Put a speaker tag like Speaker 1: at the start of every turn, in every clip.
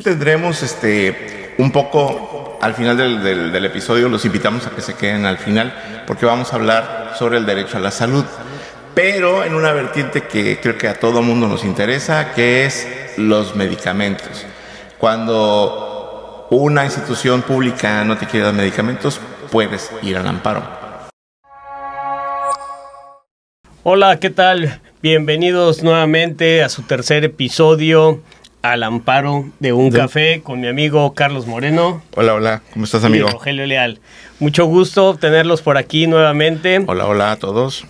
Speaker 1: Tendremos un poco al final del episodio, los invitamos a que se queden al final porque vamos a hablar sobre el derecho a la salud, pero en una vertiente que creo que a todo mundo nos interesa, que es los medicamentos. Cuando una institución pública no te quiere dar medicamentos, puedes ir al amparo.
Speaker 2: Hola, ¿qué tal? Bienvenidos nuevamente a su tercer episodio al amparo de un café con mi amigo Carlos Moreno.
Speaker 1: Hola, hola, ¿cómo estás, amigo?
Speaker 2: Y Rogelio Leal. Mucho gusto tenerlos por aquí nuevamente.
Speaker 1: Hola, hola a todos.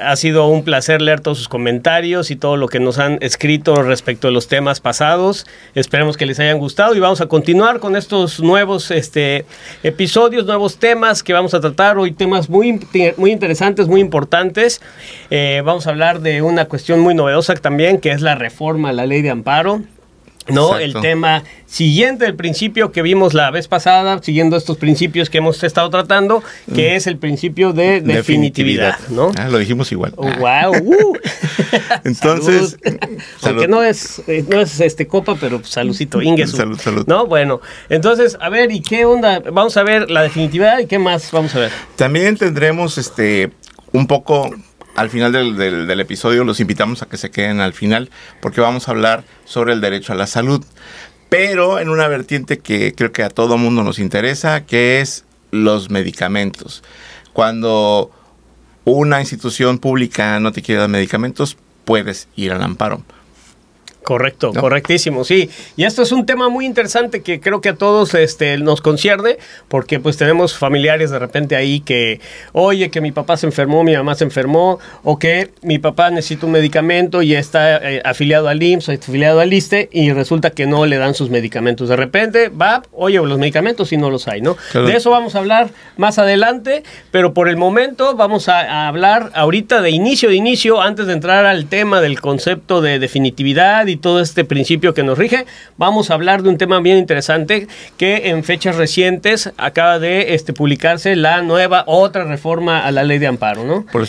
Speaker 2: Ha sido un placer leer todos sus comentarios y todo lo que nos han escrito respecto a los temas pasados. Esperemos que les hayan gustado y vamos a continuar con estos nuevos episodios, nuevos temas que vamos a tratar hoy, temas muy interesantes, muy importantes. Vamos a hablar de una cuestión muy novedosa también, que es la reforma a la ley de amparo. ¿No? El tema siguiente del principio que vimos la vez pasada, siguiendo estos principios que hemos estado tratando, que es el principio de definitividad, ¿no?
Speaker 1: Lo dijimos igual.
Speaker 2: ¡Wow!
Speaker 1: Entonces,
Speaker 2: aunque no es copa, pero saludcito, Ingesu.
Speaker 1: Salud.
Speaker 2: ¿No? Bueno, entonces, a ver, ¿y qué onda? Vamos a ver la definitividad y qué más vamos a ver.
Speaker 1: También tendremos un poco. Al final del episodio los invitamos a que se queden al final porque vamos a hablar sobre el derecho a la salud, pero en una vertiente que creo que a todo mundo nos interesa, que es los medicamentos. Cuando una institución pública no te quiere dar medicamentos, puedes ir al amparo.
Speaker 2: Correcto,
Speaker 1: ¿no?
Speaker 2: Correctísimo, sí. Y esto es un tema muy interesante que creo que a todos nos concierne, porque pues tenemos familiares de repente ahí que, oye, que mi papá se enfermó, mi mamá se enfermó, o que mi papá necesita un medicamento y está afiliado al IMSS o afiliado al ISSSTE y resulta que no le dan sus medicamentos. De repente va, oye, los medicamentos y no los hay, ¿no? Claro. De eso vamos a hablar más adelante, pero por el momento vamos a hablar ahorita de inicio, antes de entrar al tema del concepto de definitividad y todo este principio que nos rige. Si a hablar de un tema bien interesante que en fechas recientes acaba de publicarse la otra reforma a la ley de amparo, ¿no?
Speaker 1: Por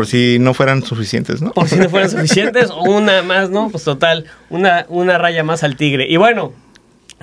Speaker 1: si no fueran suficientes, ¿no?
Speaker 2: Por si no fueran suficientes, o una más, ¿no? Pues total, una raya más al tigre. Y bueno,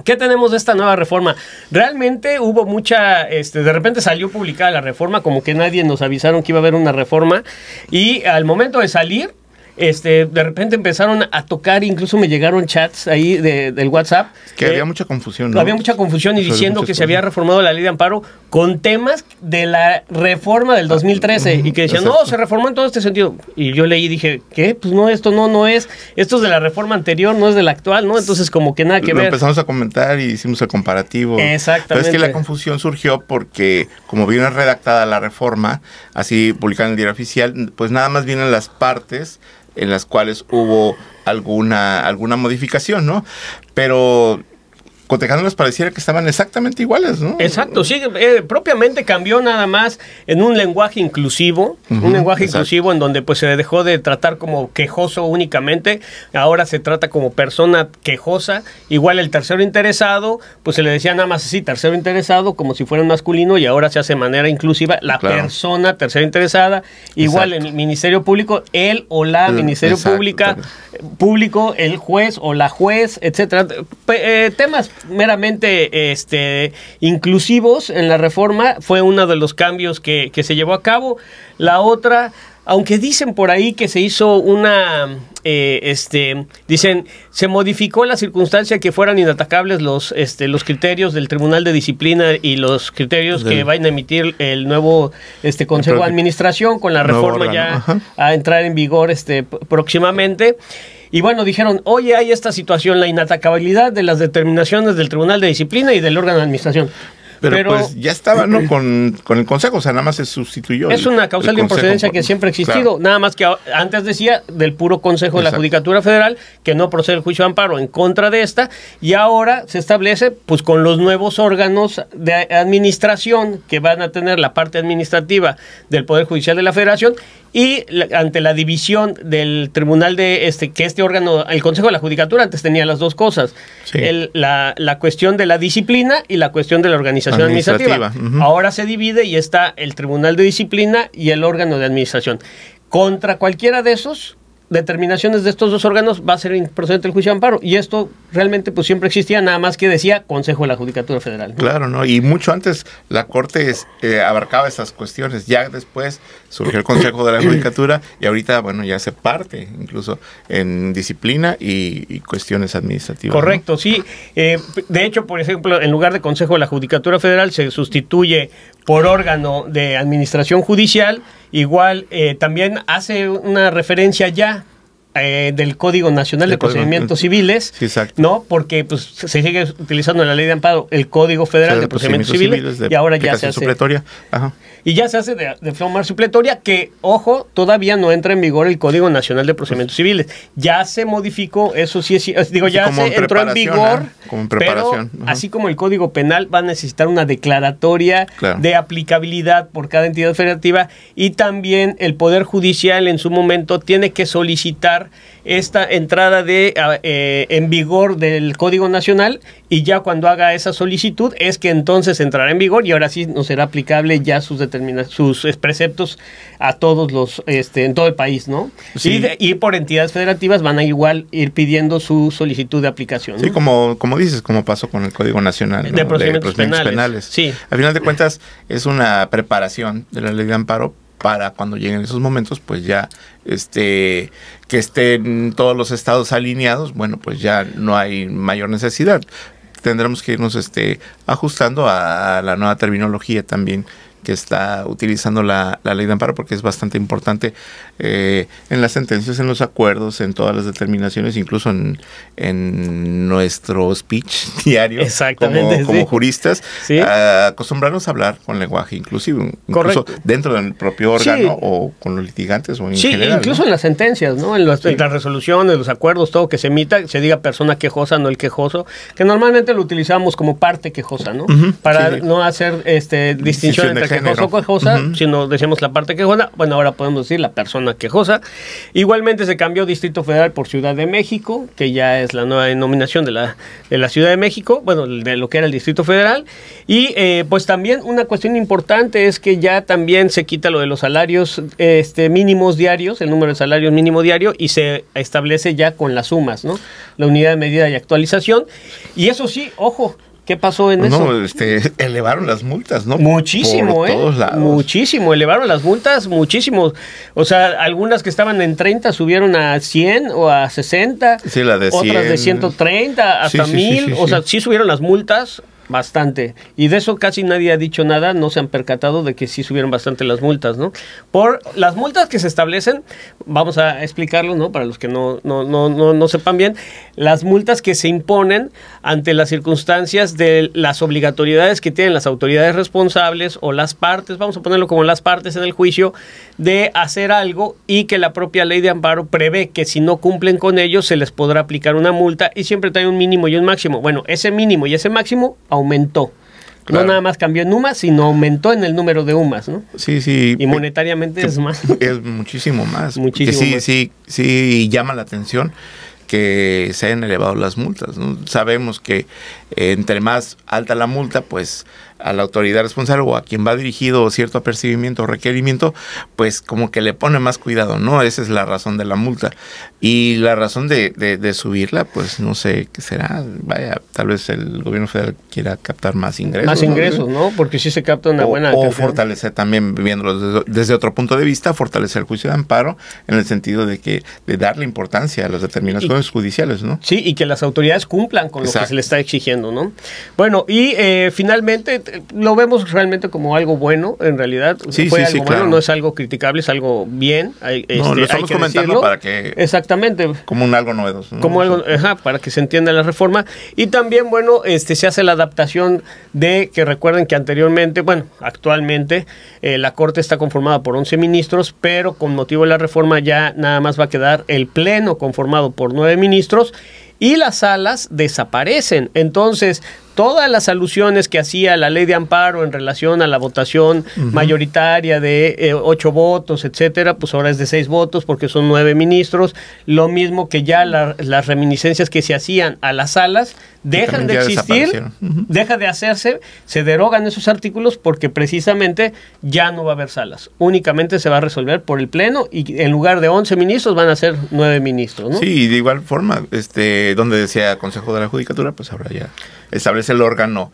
Speaker 2: ¿qué tenemos de esta nueva reforma? Realmente hubo mucha, de repente salió publicada la reforma, como que nadie nos avisaron que iba a haber una reforma, y al momento de salir, de repente empezaron a tocar, incluso me llegaron chats ahí del WhatsApp.
Speaker 1: Que había mucha confusión, ¿no?
Speaker 2: Había mucha confusión y diciendo que se había reformado la ley de amparo con temas de la reforma del 2013 y que decían, no, se reformó en todo este sentido. Y yo leí y dije, ¿qué? Pues no, esto no es, esto es de la reforma anterior, no es de la actual, ¿no? Entonces como que nada que ver.
Speaker 1: Empezamos a comentar y hicimos el comparativo.
Speaker 2: Exactamente.
Speaker 1: Pero es que la confusión surgió porque como viene redactada la reforma, así publicada en el Diario Oficial, pues nada más vienen las partes en las cuales hubo alguna modificación, ¿no? Pero cotejándolas pareciera que estaban exactamente iguales, ¿no?
Speaker 2: Exacto, sí, propiamente cambió nada más en un lenguaje inclusivo, inclusivo en donde pues se dejó de tratar como quejoso únicamente, ahora se trata como persona quejosa, igual el tercero interesado, pues se le decía nada más así, tercero interesado, como si fuera un masculino, y ahora se hace de manera inclusiva la persona tercera interesada, igual en el Ministerio Público, él o la Ministerio Público, el juez o la juez, etcétera, temas meramente inclusivos en la reforma fue uno de los cambios que se llevó a cabo. La otra, aunque dicen por ahí que se hizo dicen, se modificó la circunstancia que fueran inatacables los criterios del Tribunal de Disciplina y los criterios que vayan a emitir el nuevo Consejo de Administración con la reforma ya a entrar en vigor próximamente. Y bueno, dijeron, oye, hay esta situación, la inatacabilidad de las determinaciones del Tribunal de Disciplina y del órgano de administración.
Speaker 1: Pero pues ya estaba, ¿no? Con el Consejo, o sea, nada más se sustituyó.
Speaker 2: Es una causal de improcedencia que siempre ha existido, nada más que antes decía del puro Consejo de la Judicatura Federal que no procede el juicio de amparo en contra de esta, y ahora se establece pues con los nuevos órganos de administración que van a tener la parte administrativa del Poder Judicial de la Federación y ante la división del tribunal de que este órgano, el Consejo de la Judicatura antes tenía las dos cosas, la cuestión de la disciplina y la cuestión de la organización administrativa. Ahora se divide y está el Tribunal de Disciplina y el órgano de administración. Contra cualquiera de esos determinaciones de estos dos órganos va a ser procedente el juicio de amparo. Y esto realmente pues siempre existía, nada más que decía Consejo de la Judicatura Federal, ¿no?
Speaker 1: Claro, ¿no? Y mucho antes la Corte abarcaba esas cuestiones. Ya después surgió el Consejo de la Judicatura y ahorita, bueno, ya se parte incluso en disciplina y cuestiones administrativas.
Speaker 2: Correcto,
Speaker 1: ¿no?
Speaker 2: sí. De hecho, por ejemplo, en lugar de Consejo de la Judicatura Federal se sustituye por órgano de administración judicial. Igual también hace una referencia ya del Código Nacional de Procedimientos Civiles,
Speaker 1: sí, exacto,
Speaker 2: ¿no? Porque pues se sigue utilizando en la ley de amparo el Código Federal de Procedimientos Civiles y ahora ya se hace
Speaker 1: supletoria. Ajá.
Speaker 2: Y ya se hace de forma supletoria que, ojo, todavía no entra en vigor el Código Nacional de Procedimientos Civiles. Ya se modificó, eso sí es, digo, ya se entró en vigor,
Speaker 1: como en preparación.
Speaker 2: Pero así como el Código Penal va a necesitar una declaratoria de aplicabilidad por cada entidad federativa, y también el Poder Judicial en su momento tiene que solicitar esta entrada en vigor del Código Nacional, y ya cuando haga esa solicitud es que entonces entrará en vigor y ahora sí nos será aplicable ya sus preceptos a todos los en todo el país, ¿no? Sí. Y por entidades federativas van a igual ir pidiendo su solicitud de aplicación, ¿no?
Speaker 1: Sí, como dices, como pasó con el Código Nacional, ¿no?
Speaker 2: de Procedimientos Penales. Sí.
Speaker 1: Al final de cuentas es una preparación de la ley de amparo para cuando lleguen esos momentos, pues ya que estén todos los estados alineados, bueno, pues ya no hay mayor necesidad. Tendremos que irnos ajustando a la nueva terminología también que está utilizando la ley de amparo, porque es bastante importante en las sentencias, en los acuerdos, en todas las determinaciones, incluso en nuestro speech diario como juristas, sí, acostumbrarnos a hablar con lenguaje inclusivo, incluso dentro del propio órgano, sí, o con los litigantes o en general.
Speaker 2: Incluso, ¿no? En las sentencias, ¿no? En las resoluciones, los acuerdos, todo que se emita, se diga persona quejosa, no el quejoso, que normalmente lo utilizamos como parte quejosa, ¿no? Para no hacer distinción entre quejoso o quejosa, sino decíamos la parte quejosa. Bueno, ahora podemos decir la persona quejosa. Igualmente se cambió Distrito Federal por Ciudad de México, que ya es la nueva denominación de la Ciudad de México, bueno, de lo que era el Distrito Federal. Y pues también una cuestión importante es que ya también se quita lo de los salarios mínimos diarios, el número de salarios mínimo diario, y se establece ya con las sumas, ¿no? La unidad de medida y actualización. Y eso sí, ojo, ¿qué pasó en eso?
Speaker 1: No, elevaron las multas, ¿no?
Speaker 2: Muchísimo,
Speaker 1: por todos lados.
Speaker 2: Muchísimo, elevaron las multas, muchísimo. O sea, algunas que estaban en 30 subieron a 100 o a 60.
Speaker 1: Sí, la de 100.
Speaker 2: Otras de 130 hasta 1000. O sea, sí subieron las multas bastante. Y de eso casi nadie ha dicho nada, no se han percatado de que sí subieron bastante las multas, ¿no? Por las multas que se establecen, vamos a explicarlo, ¿no? Para los que no sepan bien, las multas que se imponen ante las circunstancias de las obligatoriedades que tienen las autoridades responsables o las partes, vamos a ponerlo como las partes en el juicio, de hacer algo, y que la propia ley de amparo prevé que si no cumplen con ello se les podrá aplicar una multa, y siempre trae un mínimo y un máximo. Bueno, ese mínimo y ese máximo aumentó. Claro. No nada más cambió en UMAS, sino aumentó en el número de UMAS, ¿no?
Speaker 1: Sí, sí.
Speaker 2: Y monetariamente es más.
Speaker 1: Es muchísimo más.
Speaker 2: Muchísimo más.
Speaker 1: Sí, llama la atención que se hayan elevado las multas, ¿no? Sabemos que entre más alta la multa, pues a la autoridad responsable o a quien va dirigido cierto apercibimiento o requerimiento, pues como que le pone más cuidado, ¿no? Esa es la razón de la multa. Y la razón de subirla, pues no sé qué será. Vaya, tal vez el gobierno federal quiera captar más ingresos.
Speaker 2: Más ingresos, ¿no? Porque sí se capta una buena
Speaker 1: cantidad. O fortalecer también, viéndolo desde otro punto de vista, fortalecer el juicio de amparo en el sentido de darle importancia a las determinaciones judiciales, ¿no?
Speaker 2: Sí, y que las autoridades cumplan con lo que se le está exigiendo, ¿no? Bueno, y finalmente lo vemos realmente como algo bueno, en realidad.
Speaker 1: Sí,
Speaker 2: fue algo bueno,
Speaker 1: claro.
Speaker 2: No es algo criticable, es algo bien.
Speaker 1: No, lo estamos comentando decirlo. Para que...
Speaker 2: Exactamente.
Speaker 1: Como un algo novedoso, ¿no?
Speaker 2: Como algo, para que se entienda la reforma. Y también, bueno, se hace la adaptación de que recuerden que anteriormente, bueno, actualmente la Corte está conformada por 11 ministros, pero con motivo de la reforma ya nada más va a quedar el Pleno conformado por 9 ministros. Y las salas desaparecen. Entonces, todas las alusiones que hacía la ley de amparo en relación a la votación mayoritaria de 8 votos, etcétera, pues ahora es de 6 votos porque son 9 ministros. Lo mismo que ya las reminiscencias que se hacían a las salas dejan de existir, deja de hacerse, se derogan esos artículos porque precisamente ya no va a haber salas. Únicamente se va a resolver por el Pleno y en lugar de 11 ministros van a ser 9 ministros, ¿no?
Speaker 1: Sí, de igual forma, donde decía Consejo de la Judicatura, pues ahora ya establece el órgano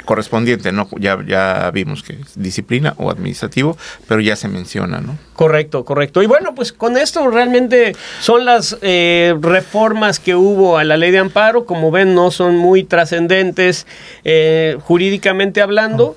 Speaker 1: correspondiente, ¿no? Ya vimos que es disciplina o administrativo, pero ya se menciona, ¿no?
Speaker 2: Correcto. Y bueno, pues con esto realmente son las reformas que hubo a la ley de amparo. Como ven, no son muy trascendentes jurídicamente hablando,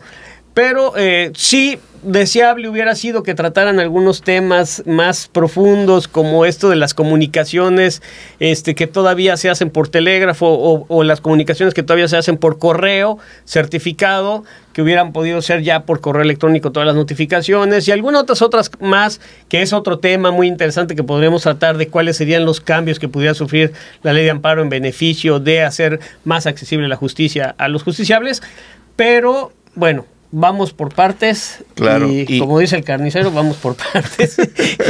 Speaker 2: pero sí deseable hubiera sido que trataran algunos temas más profundos, como esto de las comunicaciones que todavía se hacen por telégrafo o las comunicaciones que todavía se hacen por correo certificado, que hubieran podido ser ya por correo electrónico todas las notificaciones y algunas otras más, que es otro tema muy interesante que podremos tratar de cuáles serían los cambios que pudiera sufrir la ley de amparo en beneficio de hacer más accesible la justicia a los justiciables. Pero bueno, vamos por partes,
Speaker 1: claro,
Speaker 2: y como dice el carnicero, vamos por partes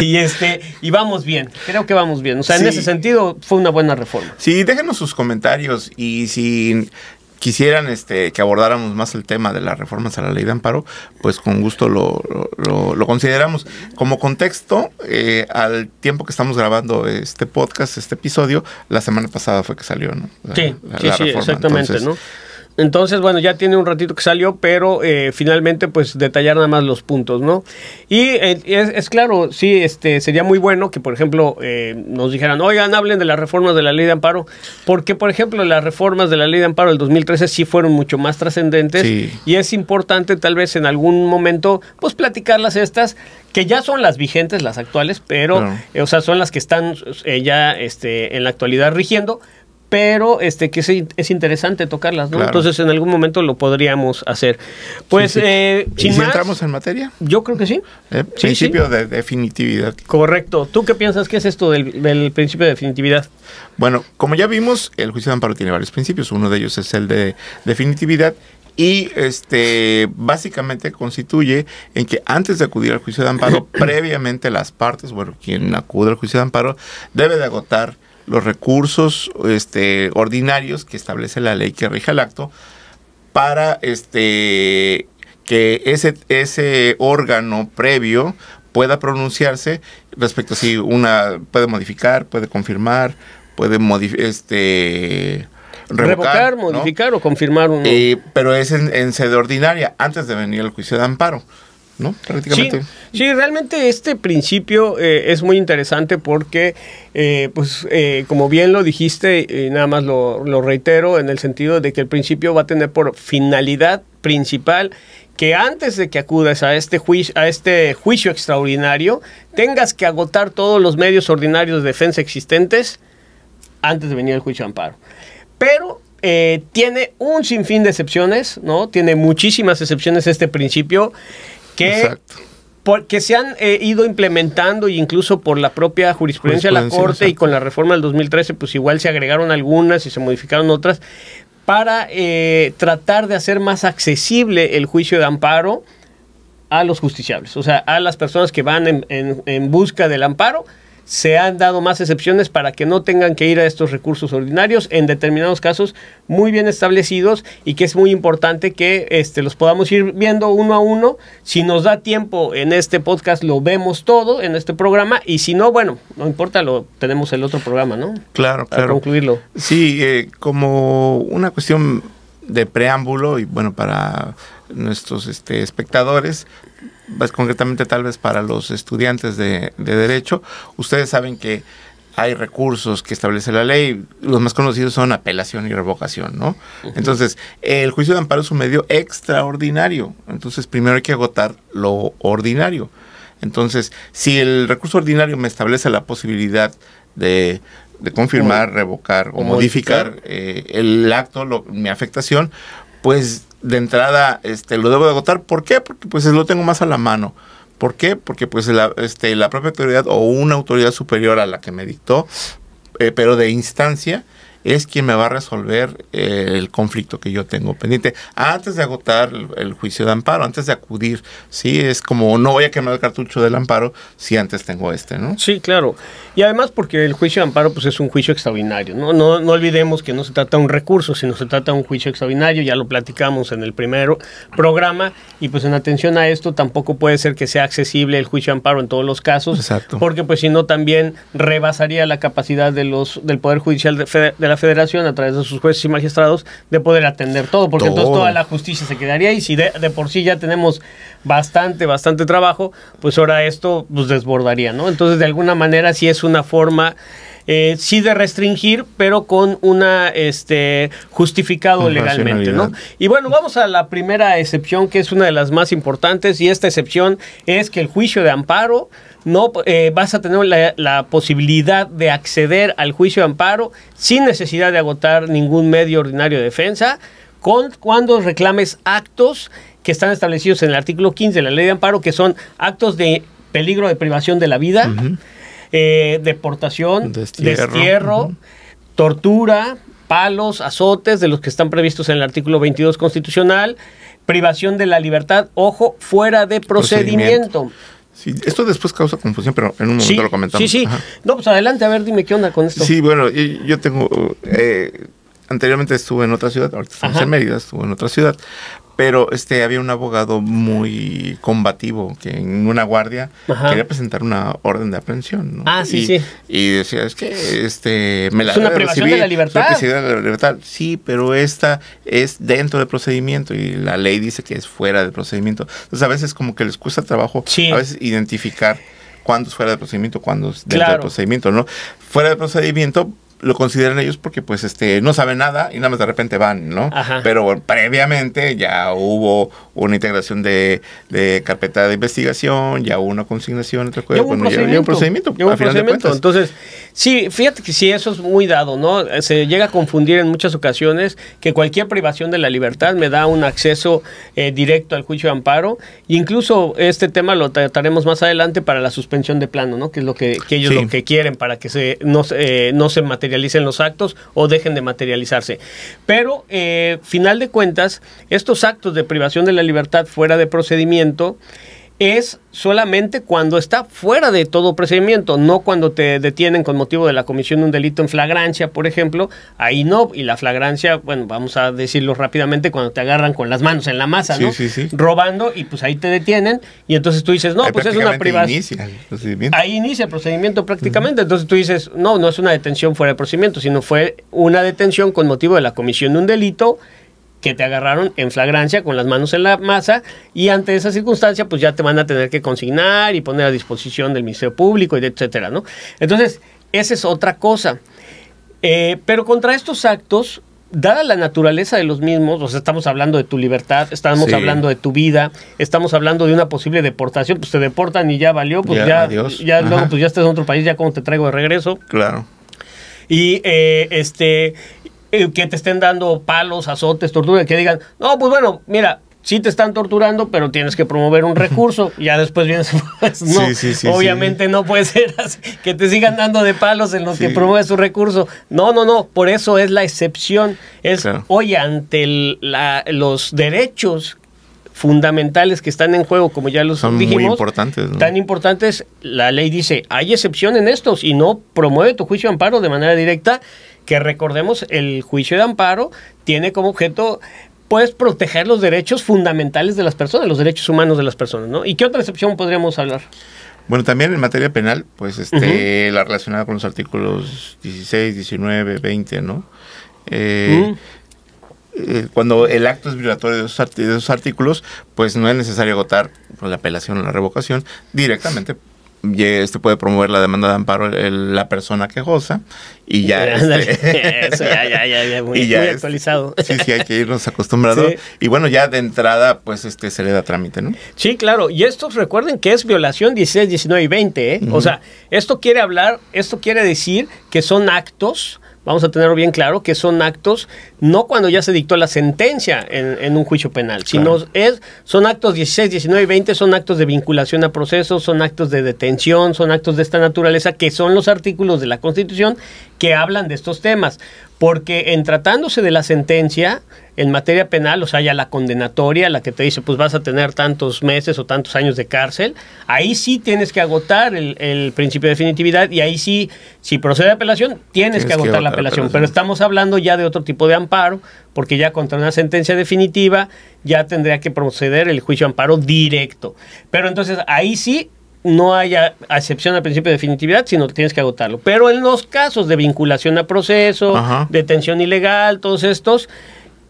Speaker 2: y vamos bien, creo que vamos bien. O sea, sí, en ese sentido fue una buena reforma.
Speaker 1: Sí, déjenos sus comentarios y si quisieran que abordáramos más el tema de las reformas a la ley de amparo, pues con gusto lo consideramos. Como contexto, al tiempo que estamos grabando este podcast, este episodio, la semana pasada fue que salió, ¿no?
Speaker 2: Sí, exactamente. Entonces, ¿no? Entonces, bueno, ya tiene un ratito que salió, pero finalmente, pues, detallar nada más los puntos, ¿no? Y es claro, sí, sería muy bueno que, por ejemplo, nos dijeran, oigan, hablen de las reformas de la ley de amparo, porque, por ejemplo, las reformas de la ley de amparo del 2013 sí fueron mucho más trascendentes, sí, y es importante, tal vez, en algún momento, pues, platicarlas estas, que ya son las vigentes, las actuales, pero, claro, o sea, son las que están ya en la actualidad rigiendo, pero que es interesante tocarlas, ¿no? Claro. Entonces, en algún momento lo podríamos hacer. Pues,
Speaker 1: sí.
Speaker 2: Sin
Speaker 1: ¿Y si
Speaker 2: más,
Speaker 1: entramos en materia?
Speaker 2: Yo creo que sí.
Speaker 1: Principio
Speaker 2: sí.
Speaker 1: de definitividad.
Speaker 2: Correcto. ¿Tú qué piensas que es esto del principio de definitividad?
Speaker 1: Bueno, como ya vimos, el juicio de amparo tiene varios principios. Uno de ellos es el de definitividad. Y básicamente constituye en que antes de acudir al juicio de amparo, previamente las partes, bueno, quien acude al juicio de amparo, debe de agotar los recursos ordinarios que establece la ley que rige el acto para que ese órgano previo pueda pronunciarse respecto a si puede modificar, puede confirmar, puede
Speaker 2: revocar, modificar, ¿no? O confirmar uno.
Speaker 1: Pero es en sede ordinaria, antes de venir al juicio de amparo, ¿no? Prácticamente.
Speaker 2: Sí, realmente este principio es muy interesante porque, como bien lo dijiste, nada más lo reitero en el sentido de que el principio va a tener por finalidad principal que antes de que acudas a este juicio extraordinario, tengas que agotar todos los medios ordinarios de defensa existentes antes de venir al juicio de amparo. Pero tiene un sinfín de excepciones, ¿no? Tiene muchísimas excepciones este principio que se han ido implementando, e incluso por la propia jurisprudencia de la Corte, exacto, y con la reforma del 2013, pues igual se agregaron algunas y se modificaron otras para tratar de hacer más accesible el juicio de amparo a los justiciables, o sea, a las personas que van en busca del amparo. Se han dado más excepciones para que no tengan que ir a estos recursos ordinarios en determinados casos muy bien establecidos, y que es muy importante que los podamos ir viendo uno a uno. Si nos da tiempo en este podcast lo vemos todo en este programa, y si no, bueno, no importa, tenemos el otro programa, ¿no?
Speaker 1: Claro,
Speaker 2: para concluirlo.
Speaker 1: Sí, como una cuestión de preámbulo y bueno, para nuestros espectadores, pues concretamente tal vez para los estudiantes de Derecho, ustedes saben que hay recursos que establece la ley. Los más conocidos son apelación y revocación, ¿no? Uh-huh. Entonces, el juicio de amparo es un medio extraordinario. Entonces, primero hay que agotar lo ordinario. Entonces, si el recurso ordinario me establece la posibilidad de confirmar, revocar o modificar el acto, mi afectación, pues de entrada lo debo de agotar. ¿Por qué? Porque pues lo tengo más a la mano. ¿Por qué? Porque pues la propia autoridad o una autoridad superior a la que me dictó, pero de instancia, es quien me va a resolver el conflicto que yo tengo pendiente antes de agotar el juicio de amparo, antes de acudir. Sí, es como no voy a quemar el cartucho del amparo si antes tengo ¿no?
Speaker 2: Sí, claro. Y además porque el juicio de amparo pues es un juicio extraordinario, ¿no? No olvidemos que no se trata de un recurso, sino se trata de un juicio extraordinario, ya lo platicamos en el primer programa, y pues en atención a esto tampoco puede ser que sea accesible el juicio de amparo en todos los casos.
Speaker 1: Exacto.
Speaker 2: Porque pues si no también rebasaría la capacidad del Poder Judicial de la Federación a través de sus jueces y magistrados de poder atender todo, porque entonces toda la justicia se quedaría ahí. Si de por sí ya tenemos bastante trabajo, pues ahora esto pues desbordaría, ¿no? Entonces de alguna manera sí es una forma sí de restringir, pero con una justificado legalmente, ¿no? Y bueno, vamos a la primera excepción, que es una de las más importantes, y esta excepción es que el juicio de amparo no vas a tener la posibilidad de acceder al juicio de amparo sin necesidad de agotar ningún medio ordinario de defensa cuando reclames actos que están establecidos en el artículo 15 de la Ley de Amparo, que son actos de peligro de privación de la vida, deportación, destierro, tortura, palos, azotes, de los que están previstos en el artículo 22 constitucional, privación de la libertad, ojo, fuera de procedimiento.
Speaker 1: Sí, esto después causa confusión, pero en un momento lo comentamos.
Speaker 2: Sí. Ajá. No, pues adelante, a ver, dime qué onda con esto.
Speaker 1: Sí, bueno, yo tengo... anteriormente estuve en otra ciudad, ahorita estamos en Mérida, estuve en otra ciudad, pero había un abogado muy combativo que en una guardia quería presentar una orden de aprehensión, ¿no?
Speaker 2: Sí.
Speaker 1: Y decía, es que me la
Speaker 2: es una privación de la libertad.
Speaker 1: Es una privación de la libertad. Sí, pero esta es dentro del procedimiento y la ley dice que es fuera del procedimiento. Entonces a veces como que les cuesta trabajo a veces identificar cuándo es fuera del procedimiento, cuándo es dentro del procedimiento, ¿no? Fuera del procedimiento lo consideran ellos porque pues no saben nada y nada más de repente van, ¿no? Ajá. Pero previamente ya hubo una integración de carpeta de investigación, ya hubo una consignación, otra cosa,
Speaker 2: ya un procedimiento. Entonces, sí, fíjate que sí, eso es muy dado, ¿no? Se llega a confundir en muchas ocasiones que cualquier privación de la libertad me da un acceso directo al juicio de amparo, e incluso este tema lo trataremos más adelante para la suspensión de plano, ¿no? Que es lo que ellos lo que quieren para que no se materialicen los actos o dejen de materializarse. Pero, final de cuentas, estos actos de privación de la libertad fuera de procedimiento es solamente cuando está fuera de todo procedimiento, no cuando te detienen con motivo de la comisión de un delito en flagrancia, por ejemplo, ahí no, y la flagrancia, bueno, vamos a decirlo rápidamente, cuando te agarran con las manos en la masa, ¿no? Sí. Robando, y pues ahí te detienen, y entonces tú dices, no, pues es una privación. Ahí inicia el procedimiento prácticamente, entonces tú dices, no es una detención fuera de procedimiento, sino fue una detención con motivo de la comisión de un delito que te agarraron en flagrancia con las manos en la masa, y ante esa circunstancia pues ya te van a tener que consignar y poner a disposición del Ministerio Público, y etcétera, ¿no? Entonces, esa es otra cosa. Pero contra estos actos, dada la naturaleza de los mismos, o sea, estamos hablando de tu libertad, estamos hablando de tu vida, estamos hablando de una posible deportación, pues te deportan y ya valió, pues ya luego pues ya estás en otro país, ya cómo te traigo de regreso.
Speaker 1: Claro.
Speaker 2: Y que te estén dando palos, azotes, tortura, que digan, no, pues bueno, mira, sí te están torturando, pero tienes que promover un recurso. Ya después vienes, pues, no, obviamente no puede ser así, que te sigan dando de palos en los que promueves tu recurso. No, por eso es la excepción. Es, oye, ante los derechos fundamentales que están en juego, como ya los dijimos,
Speaker 1: muy importantes, ¿no?
Speaker 2: Tan importantes, la ley dice, hay excepción en estos, y no promueve tu juicio de amparo de manera directa, que recordemos, el juicio de amparo tiene como objeto pues proteger los derechos fundamentales de las personas, los derechos humanos de las personas, ¿no? ¿Y qué otra excepción podríamos hablar?
Speaker 1: Bueno, también en materia penal, pues la relacionada con los artículos 16, 19, 20, ¿no? Cuando el acto es violatorio de esos artículos, pues no es necesario agotar la apelación o la revocación, directamente puede promover la demanda de amparo la persona quejosa, y ya
Speaker 2: eso ya muy actualizado.
Speaker 1: Sí, hay que irnos acostumbrando. Y bueno, ya de entrada pues se le da trámite, ¿no?
Speaker 2: Sí, claro. Y estos, recuerden que es violación 16, 19 y 20, ¿eh? O sea, esto quiere decir que son actos, vamos a tenerlo bien claro, que son actos no cuando ya se dictó la sentencia en un juicio penal, sino son actos 16, 19 y 20, son actos de vinculación a procesos, son actos de detención, son actos de esta naturaleza, que son los artículos de la Constitución que hablan de estos temas, porque en tratándose de la sentencia en materia penal, o sea, ya la condenatoria, la que te dice, pues vas a tener tantos meses o tantos años de cárcel, ahí sí tienes que agotar el principio de definitividad, y ahí sí, si procede apelación, tienes que agotar la apelación. Pero estamos hablando ya de otro tipo de amparo, porque ya contra una sentencia definitiva ya tendría que proceder el juicio de amparo directo. Pero entonces ahí sí no haya excepción al principio de definitividad, sino que tienes que agotarlo. Pero en los casos de vinculación a proceso, detención ilegal, todos estos,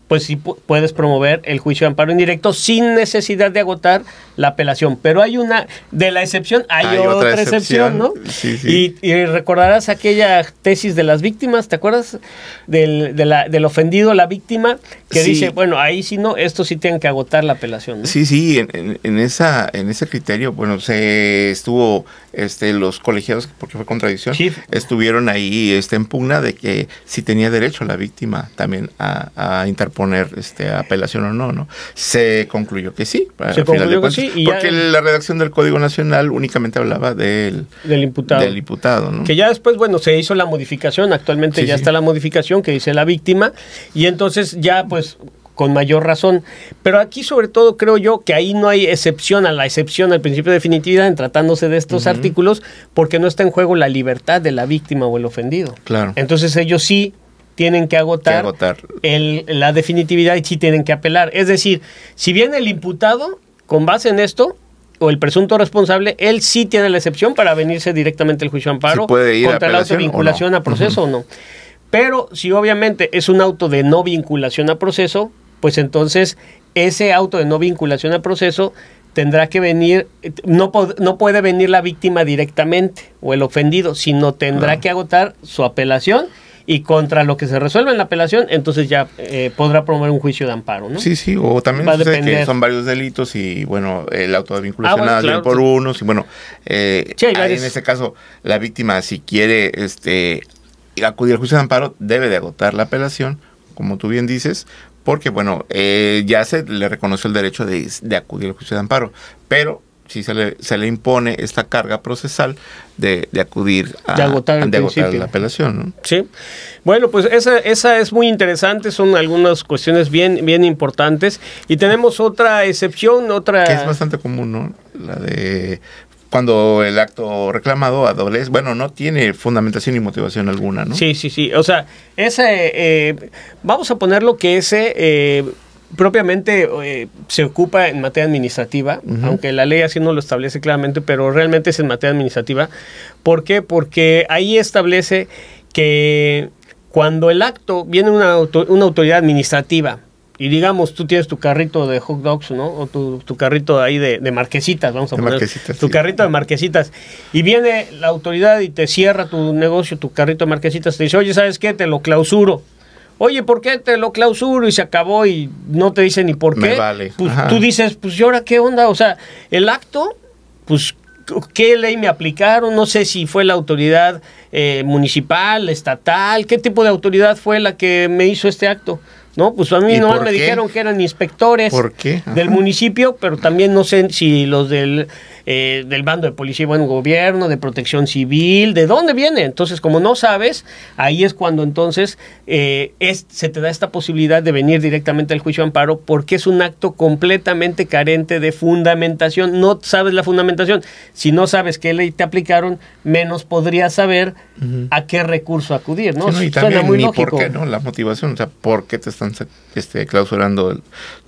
Speaker 2: pues sí puedes promover el juicio de amparo indirecto sin necesidad de agotar la apelación. Pero hay una, de la excepción, hay otra excepción, ¿no?
Speaker 1: Sí, sí.
Speaker 2: Y recordarás aquella tesis de las víctimas, ¿te acuerdas? Del ofendido, la víctima, que dice, bueno, ahí sí no, esto sí tienen que agotar la apelación, ¿no?
Speaker 1: Sí, sí, en ese criterio, bueno, se estuvo, los colegiados, porque fue contradicción, estuvieron ahí en pugna de que si tenía derecho la víctima también a interponer apelación o no, ¿no? Se concluyó que sí,
Speaker 2: se concluyó que sí, y
Speaker 1: porque la redacción del Código Nacional únicamente hablaba del imputado, ¿no?
Speaker 2: Que ya después, bueno, se hizo la modificación, actualmente ya está la modificación que dice la víctima, y entonces ya pues con mayor razón. Pero aquí sobre todo creo yo que ahí no hay excepción a la excepción al principio de definitividad en tratándose de estos artículos, porque no está en juego la libertad de la víctima o el ofendido.
Speaker 1: Claro.
Speaker 2: Entonces ellos sí tienen que agotar, la definitividad, y sí tienen que apelar. Es decir, si bien el imputado, con base en esto, o el presunto responsable, él sí tiene la excepción para venirse directamente al juicio de amparo contra la autovinculación a proceso o no. Pero si obviamente es un auto de no vinculación a proceso, pues entonces ese auto de no vinculación a proceso tendrá que venir, no puede venir la víctima directamente o el ofendido, sino tendrá que agotar su apelación, y contra lo que se resuelva en la apelación, entonces ya podrá promover un juicio de amparo, ¿no?
Speaker 1: Sí, sí, o también sucede que son varios delitos y, bueno, el auto de vinculación claro, por unos, y bueno, en ese caso, la víctima, si quiere acudir al juicio de amparo, debe de agotar la apelación, como tú bien dices, porque, bueno, ya se le reconoció el derecho de acudir al juicio de amparo, pero sí se le impone esta carga procesal de acudir
Speaker 2: de agotar
Speaker 1: la apelación, ¿no?
Speaker 2: Sí. Bueno, pues esa es muy interesante, son algunas cuestiones bien importantes. Y tenemos otra excepción,
Speaker 1: que es bastante común, ¿no? La de cuando el acto reclamado adolece, bueno, no tiene fundamentación ni motivación alguna, ¿no?
Speaker 2: Sí. O sea, vamos a ponerlo que propiamente se ocupa en materia administrativa, aunque la ley así no lo establece claramente, pero realmente es en materia administrativa. ¿Por qué? Porque ahí establece que cuando el acto viene una autoridad administrativa, y digamos, tú tienes tu carrito de hot dogs, ¿no? O tu carrito ahí de marquesitas, vamos a poner. Tu carrito de marquesitas. Y viene la autoridad y te cierra tu negocio, tu carrito de marquesitas, te dice, oye, ¿sabes qué? Te lo clausuro. Oye, ¿por qué te lo clausuro? Y se acabó y no te dice ni por qué.
Speaker 1: Me vale.
Speaker 2: Pues tú dices, pues, ¿y ahora qué onda? O sea, el acto, pues, ¿qué ley me aplicaron? No sé si fue la autoridad municipal, estatal, ¿qué tipo de autoridad fue la que me hizo este acto? No, pues a mí no me dijeron que eran inspectores del municipio, pero también no sé si los del bando de policía y buen gobierno, de protección civil, ¿de dónde viene? Entonces, como no sabes, ahí es cuando entonces se te da esta posibilidad de venir directamente al juicio de amparo, porque es un acto completamente carente de fundamentación. No sabes la fundamentación. Si no sabes qué ley te aplicaron, menos podrías saber a qué recurso acudir, ¿no?
Speaker 1: Sí, no, y también muy lógico. ¿Por qué, no? La motivación, o sea, ¿por qué te están clausurando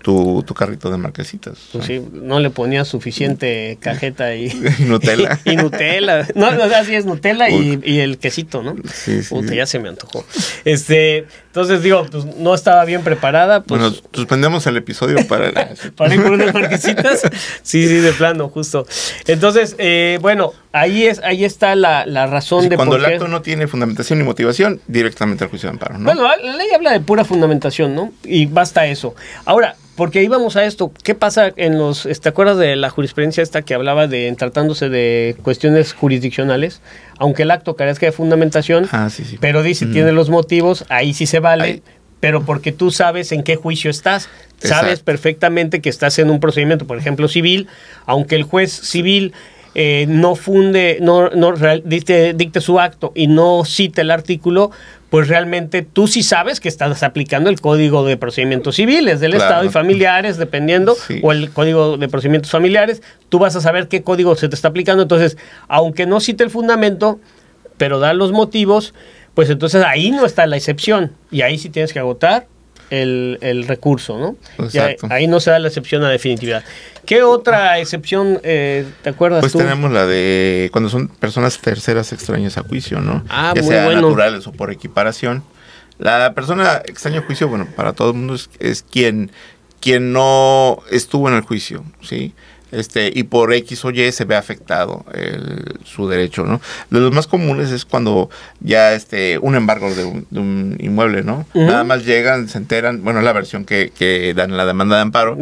Speaker 1: tu carrito de marquesitas?
Speaker 2: Pues sí, no le ponías suficiente cajeta y
Speaker 1: Nutella.
Speaker 2: y Nutella. No, así es Nutella y el quesito, ¿no?
Speaker 1: Sí.
Speaker 2: Ya se me antojó. Entonces digo, pues no estaba bien preparada. Pues,
Speaker 1: bueno, suspendemos el episodio para
Speaker 2: ir por unas marquesitas. Sí, de plano, justo. Entonces, bueno, ahí está la razón de
Speaker 1: cuando el acto no tiene fundamentación ni motivación, directamente al juicio de amparo, ¿no?
Speaker 2: Bueno, la ley habla de pura fundamentación, ¿no? Y basta eso. Ahora, porque íbamos a esto, ¿qué pasa en ¿te acuerdas de la jurisprudencia esta que hablaba de tratándose de cuestiones jurisdiccionales? Aunque el acto carezca de fundamentación,
Speaker 1: sí.
Speaker 2: Pero dice, tiene los motivos, ahí sí se vale, pero porque tú sabes en qué juicio estás. Sabes perfectamente que estás en un procedimiento, por ejemplo, civil, aunque el juez civil no funde, dicte su acto y no cite el artículo, pues realmente tú sí sabes que estás aplicando el Código de Procedimientos Civiles del Estado y familiares, dependiendo, o el Código de Procedimientos Familiares, tú vas a saber qué código se te está aplicando. Entonces, aunque no cite el fundamento, pero da los motivos, pues entonces ahí no está la excepción y ahí sí tienes que agotar el recurso, ¿no?
Speaker 1: Exacto.
Speaker 2: Ahí no se da la excepción a definitividad. ¿Qué otra excepción te acuerdas
Speaker 1: pues
Speaker 2: tú?
Speaker 1: Tenemos la de cuando son personas terceras extrañas a juicio, ¿no?
Speaker 2: Ah,
Speaker 1: ya
Speaker 2: muy
Speaker 1: sea
Speaker 2: bueno.
Speaker 1: naturales o por equiparación. La persona extraña a juicio, bueno, para todo el mundo es quien no estuvo en el juicio, ¿sí? Y por X o Y se ve afectado su derecho, ¿no? De los más comunes es cuando ya un embargo de un inmueble, ¿no? Nada más llegan, se enteran, bueno, la versión que dan en la demanda de amparo.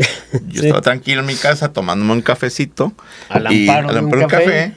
Speaker 1: Yo estaba tranquilo en mi casa tomándome un cafecito.
Speaker 2: Al amparo de un café.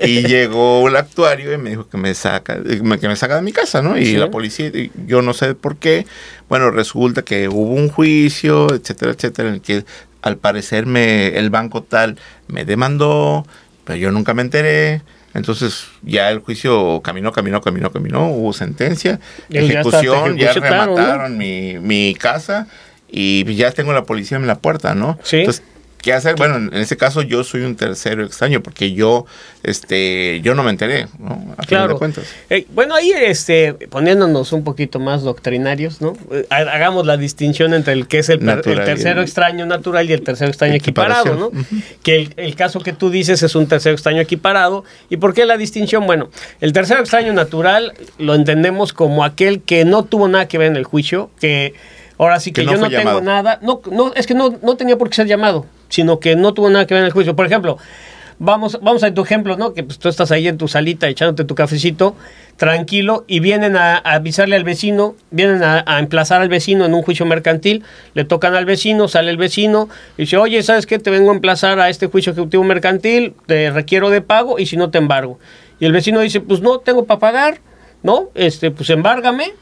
Speaker 1: Y llegó el actuario y me dijo que me saca de mi casa, ¿no? Y la policía, yo no sé por qué. Bueno, resulta que hubo un juicio, etcétera, etcétera, en el que al parecer el banco tal me demandó, pero yo nunca me enteré. Entonces ya el juicio caminó, hubo sentencia, ejecución, ya remataron, ¿no? mi casa y ya tengo la policía en la puerta, ¿no?
Speaker 2: Sí.
Speaker 1: Entonces, ¿qué hacer? Bueno, en ese caso yo soy un tercero extraño porque yo no me enteré, ¿no? A final de cuentas.
Speaker 2: Bueno, ahí poniéndonos un poquito más doctrinarios, ¿no? Hagamos la distinción entre el que es el tercero extraño natural y el tercero extraño equiparado, ¿no? Que el caso que tú dices es un tercero extraño equiparado. ¿Y por qué la distinción? Bueno, el tercero extraño natural lo entendemos como aquel que no tuvo nada que ver en el juicio, que ahora sí que yo no tengo nada, es que no tenía por qué ser llamado, sino que no tuvo nada que ver en el juicio. Por ejemplo, vamos a tu ejemplo, ¿no? Que pues tú estás ahí en tu salita echándote tu cafecito, tranquilo, y vienen a avisarle al vecino, vienen a emplazar al vecino en un juicio mercantil, le tocan al vecino, sale el vecino, y dice, oye, ¿sabes qué? Te vengo a emplazar a este juicio ejecutivo mercantil, te requiero de pago, y si no te embargo. Y el vecino dice, pues no, tengo para pagar, ¿no? Pues embárgame.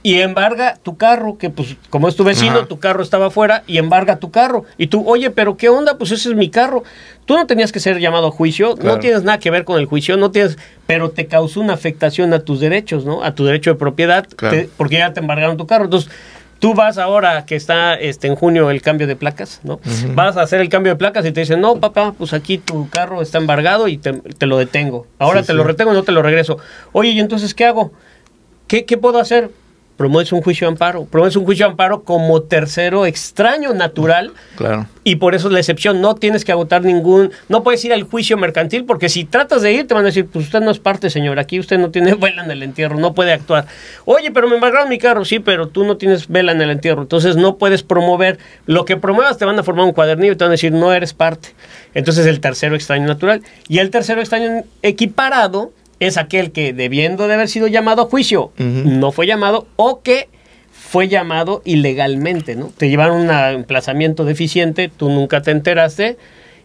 Speaker 2: Y embarga tu carro, que pues como es tu vecino, tu carro estaba afuera y embarga tu carro. Y tú, oye, pero ¿qué onda? Pues ese es mi carro. Tú no tenías que ser llamado a juicio, no tienes nada que ver con el juicio, pero te causó una afectación a tus derechos, ¿no? A tu derecho de propiedad, porque ya te embargaron tu carro. Entonces, tú vas ahora que está en junio el cambio de placas, ¿no? Vas a hacer el cambio de placas y te dicen, no, papá, pues aquí tu carro está embargado y te lo detengo. Ahora te lo retengo y no te lo regreso. Oye, ¿y entonces qué hago? ¿Qué puedo hacer? Promueves un juicio de amparo. Promueves un juicio de amparo como tercero extraño natural.
Speaker 1: Claro.
Speaker 2: Y por eso es la excepción. No tienes que agotar no puedes ir al juicio mercantil porque si tratas de ir te van a decir, pues usted no es parte, señor. Aquí usted no tiene vela en el entierro, no puede actuar. Oye, pero me embargaron mi carro. Sí, pero tú no tienes vela en el entierro. Entonces no puedes promover. Lo que promuevas te van a formar un cuadernillo y te van a decir, no eres parte. Entonces el tercero extraño natural. Y el tercero extraño equiparado es aquel que, debiendo de haber sido llamado a juicio, no fue llamado, o que fue llamado ilegalmente, ¿no? Te llevaron un emplazamiento deficiente, tú nunca te enteraste,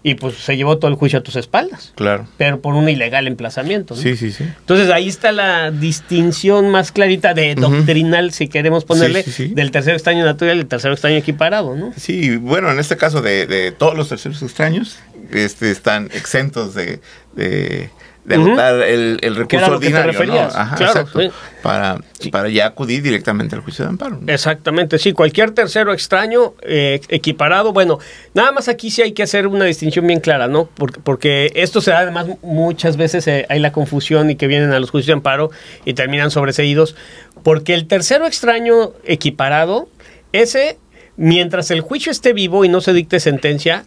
Speaker 2: y pues se llevó todo el juicio a tus espaldas.
Speaker 1: Claro.
Speaker 2: Pero por un ilegal emplazamiento, ¿no?
Speaker 1: Sí.
Speaker 2: Entonces ahí está la distinción más clarita de doctrinal, si queremos ponerle, del tercero extraño natural y el tercero extraño equiparado, ¿no?
Speaker 1: Sí, bueno, en este caso de todos los terceros extraños, están exentos de agotar el recurso ordinario, ¿no? Ajá,
Speaker 2: claro,
Speaker 1: exacto. Para ya acudir directamente al juicio de amparo, ¿no?
Speaker 2: Exactamente, sí, cualquier tercero extraño equiparado. Bueno, nada más aquí sí hay que hacer una distinción bien clara, ¿no? Porque esto se da, además, muchas veces hay la confusión y que vienen a los juicios de amparo y terminan sobreseídos, porque el tercero extraño equiparado, mientras el juicio esté vivo y no se dicte sentencia,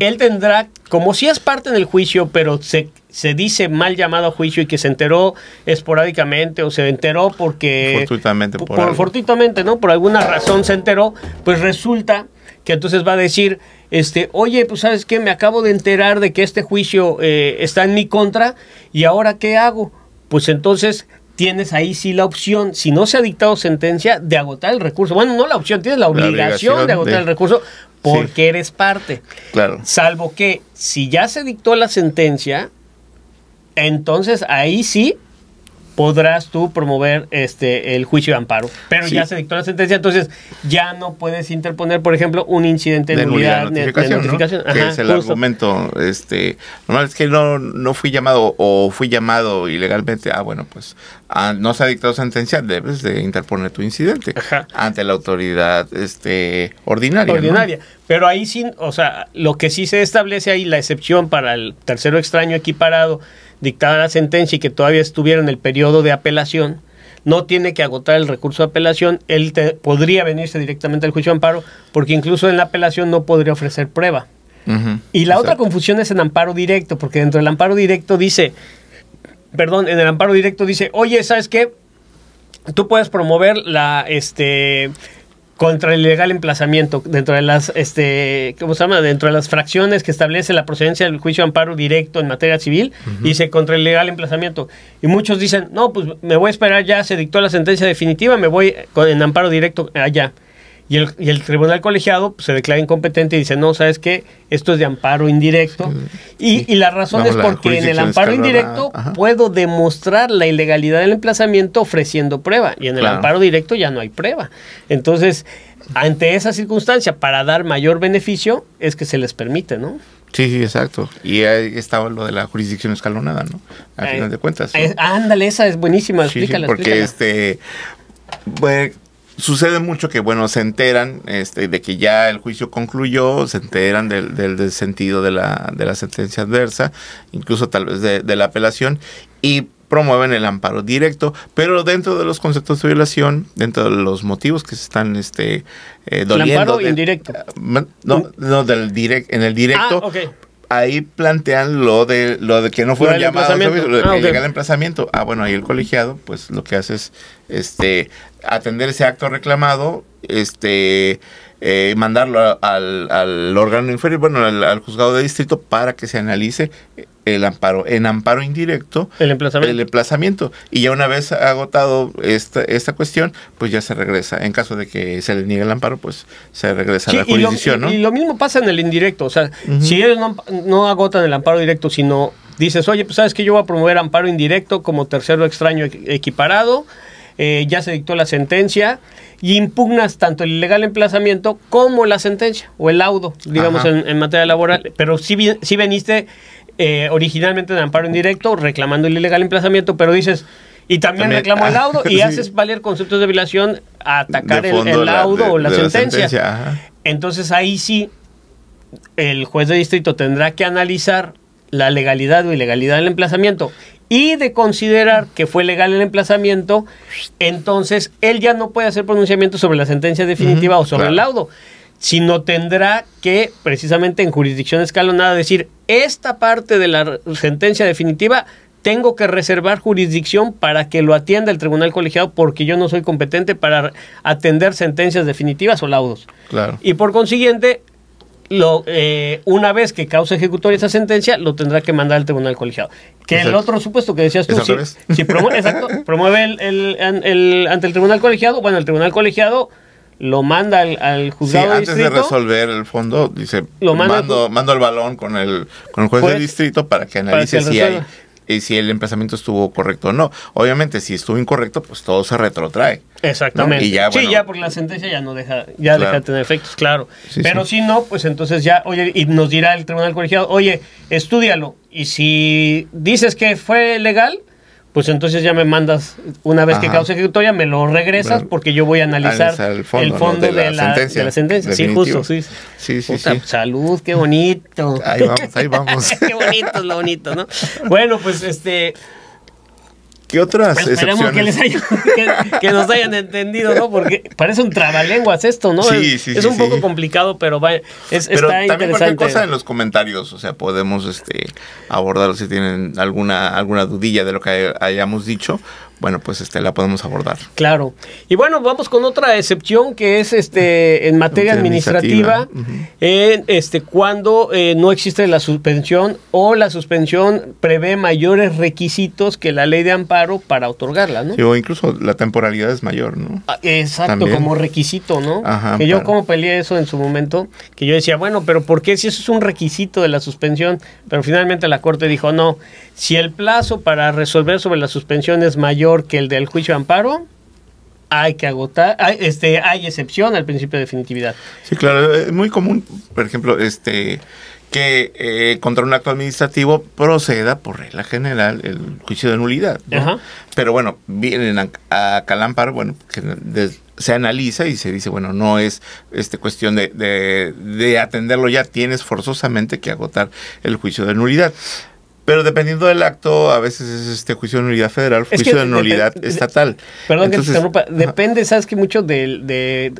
Speaker 2: él tendrá, como si es parte en el juicio, pero se dice mal llamado a juicio y que se enteró esporádicamente o se enteró porque... Fortuitamente, ¿no? Por alguna razón se enteró, pues resulta que entonces va a decir, oye, pues ¿sabes qué? Me acabo de enterar de que este juicio está en mi contra y ¿ahora qué hago? Pues entonces tienes ahí sí la opción, si no se ha dictado sentencia, de agotar el recurso. Bueno, no la opción, tienes la obligación de agotar el recurso porque eres parte.
Speaker 1: Claro.
Speaker 2: Salvo que si ya se dictó la sentencia, entonces ahí sí podrás tú promover el juicio de amparo. Pero
Speaker 1: Sí.
Speaker 2: ya se dictó la sentencia, entonces ya no puedes interponer, por ejemplo, un incidente de nulidad
Speaker 1: de notificación, ¿no? Que
Speaker 2: Ajá,
Speaker 1: es el
Speaker 2: justo.
Speaker 1: argumento, normal es que no fui llamado o fui llamado ilegalmente. Bueno, pues no se ha dictado sentencia, debes de interponer tu incidente
Speaker 2: Ajá.
Speaker 1: ante la autoridad ordinaria.
Speaker 2: Ordinaria. Pero ahí sí, o sea, lo que sí se establece ahí, la excepción para el tercero extraño equiparado, dictada la sentencia y que todavía estuviera en el periodo de apelación, no tiene que agotar el recurso de apelación, él podría venirse directamente al juicio de amparo, porque incluso en la apelación no podría ofrecer prueba.
Speaker 1: Ujú,
Speaker 2: Y la otra
Speaker 1: exacto.
Speaker 2: confusión es en amparo directo, porque dentro del amparo directo dice, en el amparo directo dice, oye, ¿sabes qué? Tú puedes promover contra el ilegal emplazamiento dentro de las ¿cómo se llama? Dentro de las fracciones que establece la procedencia del juicio de amparo directo en materia civil, dice contra el ilegal emplazamiento. Y muchos dicen, no, pues me voy a esperar, ya se dictó la sentencia definitiva, me voy en amparo directo allá. Y el tribunal colegiado pues, se declara incompetente y dice, no, ¿sabes qué? Esto es de amparo indirecto. Y la razón
Speaker 1: Vamos,
Speaker 2: es
Speaker 1: la
Speaker 2: porque en el
Speaker 1: jurisdicción
Speaker 2: amparo
Speaker 1: escalonada.
Speaker 2: indirecto
Speaker 1: Ajá.
Speaker 2: puedo demostrar la ilegalidad del emplazamiento ofreciendo prueba. Y en el
Speaker 1: Claro.
Speaker 2: amparo directo ya no hay prueba. Entonces, ante esa circunstancia, para dar mayor beneficio, es que se les permite, ¿no?
Speaker 1: Sí, exacto. Y ahí estaba lo de la jurisdicción escalonada, ¿no? Al final de cuentas, ¿no?
Speaker 2: Ándale, esa es buenísima,
Speaker 1: Sí,
Speaker 2: explícala,
Speaker 1: porque
Speaker 2: explícala.
Speaker 1: bueno, sucede mucho que, bueno, se enteran de que ya el juicio concluyó, se enteran del sentido de la sentencia adversa, incluso tal vez de la apelación, y promueven el amparo directo, pero dentro de los conceptos de violación, dentro de los motivos que se están doliendo.
Speaker 2: El amparo indirecto.
Speaker 1: No, en el directo.
Speaker 2: Ah, ok.
Speaker 1: Ahí plantean lo de que no fueron
Speaker 2: del
Speaker 1: llamados,
Speaker 2: emplazamiento.
Speaker 1: lo de
Speaker 2: Ah, ok.
Speaker 1: ilegal emplazamiento. Bueno, ahí el colegiado, pues lo que hace es atender ese acto reclamado, mandarlo al órgano inferior, bueno, al juzgado de distrito para que se analice en amparo indirecto,
Speaker 2: El emplazamiento.
Speaker 1: Y ya una vez agotado esta cuestión, pues ya se regresa. En caso de que se le niegue el amparo, pues se regresa a la jurisdicción, ¿no?
Speaker 2: Y lo mismo pasa en el indirecto. O sea, si ellos no agotan el amparo directo, sino dices, oye, pues sabes que yo voy a promover amparo indirecto como tercero extraño equiparado, ya se dictó la sentencia, y impugnas tanto el ilegal emplazamiento como la sentencia, o el laudo, digamos, en materia laboral. Pero sí veniste originalmente en amparo indirecto, reclamando el ilegal emplazamiento, pero dices... Y también reclamo el laudo y
Speaker 1: sí.
Speaker 2: haces valer conceptos de violación a atacar
Speaker 1: De fondo
Speaker 2: el laudo o la
Speaker 1: de
Speaker 2: sentencia.
Speaker 1: Ajá.
Speaker 2: Entonces ahí sí el juez de distrito tendrá que analizar la legalidad o ilegalidad del emplazamiento, y de considerar que fue legal el emplazamiento, entonces él ya no puede hacer pronunciamiento sobre la sentencia definitiva o sobre el laudo, sino tendrá que, precisamente en jurisdicción escalonada, decir, esta parte de la sentencia definitiva tengo que reservar jurisdicción para que lo atienda el tribunal colegiado, porque yo no soy competente para atender sentencias definitivas o laudos.
Speaker 1: Claro.
Speaker 2: Y por consiguiente, una vez que causa ejecutoria esa sentencia, lo tendrá que mandar al tribunal colegiado. Que
Speaker 1: Exacto.
Speaker 2: el otro supuesto que decías tú, si promueve ante el tribunal colegiado, bueno, el tribunal colegiado lo manda al juzgado de
Speaker 1: antes
Speaker 2: distrito.
Speaker 1: de resolver el fondo, dice,
Speaker 2: Lo
Speaker 1: mando el balón con el juez de distrito para que analice si el emplazamiento estuvo correcto o no. Obviamente, si estuvo incorrecto, pues todo se retrotrae.
Speaker 2: Exactamente.
Speaker 1: ¿No? Y ya, bueno,
Speaker 2: sí, ya porque la sentencia ya no deja, ya deja de tener efectos, claro.
Speaker 1: Sí,
Speaker 2: pero
Speaker 1: sí.
Speaker 2: si no, pues entonces ya, oye, y nos dirá el tribunal colegiado, oye, estúdialo. Y si dices que fue legal, pues entonces ya me mandas, una vez que causa ejecutoria, me lo regresas, porque yo voy a analizar el fondo de la sentencia. Sí, justo, sí.
Speaker 1: Sí.
Speaker 2: Salud, qué bonito.
Speaker 1: Ahí vamos.
Speaker 2: Qué bonito es lo bonito, ¿no? Bueno, pues
Speaker 1: ¿Qué otras
Speaker 2: esperemos
Speaker 1: excepciones?
Speaker 2: que nos hayan entendido, ¿no? Porque parece un trabalenguas esto, ¿no?
Speaker 1: Sí,
Speaker 2: es un poco complicado, pero vaya,
Speaker 1: pero
Speaker 2: está
Speaker 1: también
Speaker 2: interesante.
Speaker 1: cualquier cosa en los comentarios, o sea, podemos abordarlo si tienen alguna dudilla de lo que hayamos dicho. Bueno, pues la podemos abordar.
Speaker 2: Claro. Y bueno, vamos con otra excepción que es en materia administrativa, cuando no existe la suspensión o la suspensión prevé mayores requisitos que la ley de amparo amparo para otorgarla, ¿no?
Speaker 1: Sí, o incluso la temporalidad es mayor, ¿no?
Speaker 2: Exacto,
Speaker 1: También.
Speaker 2: como requisito, ¿no?
Speaker 1: Ajá,
Speaker 2: que yo
Speaker 1: para-
Speaker 2: como peleé eso en su momento, que yo decía, bueno, pero ¿por qué si eso es un requisito de la suspensión? Pero finalmente la Corte dijo, no, si el plazo para resolver sobre la suspensión es mayor que el del juicio de amparo, hay que agotar, hay excepción al principio de definitividad.
Speaker 1: Sí, claro, es muy común, por ejemplo, que contra un acto administrativo proceda por regla general el juicio de nulidad, ¿no?
Speaker 2: Ajá.
Speaker 1: Pero bueno, vienen a Calampar, bueno, se analiza y se dice, bueno, no es cuestión de atenderlo ya, tienes forzosamente que agotar el juicio de nulidad. Pero dependiendo del acto, a veces es juicio de nulidad federal,
Speaker 2: Es
Speaker 1: juicio
Speaker 2: que
Speaker 1: de nulidad estatal.
Speaker 2: Perdón
Speaker 1: Entonces,
Speaker 2: que te interrumpa. Depende, ¿sabes qué? Mucho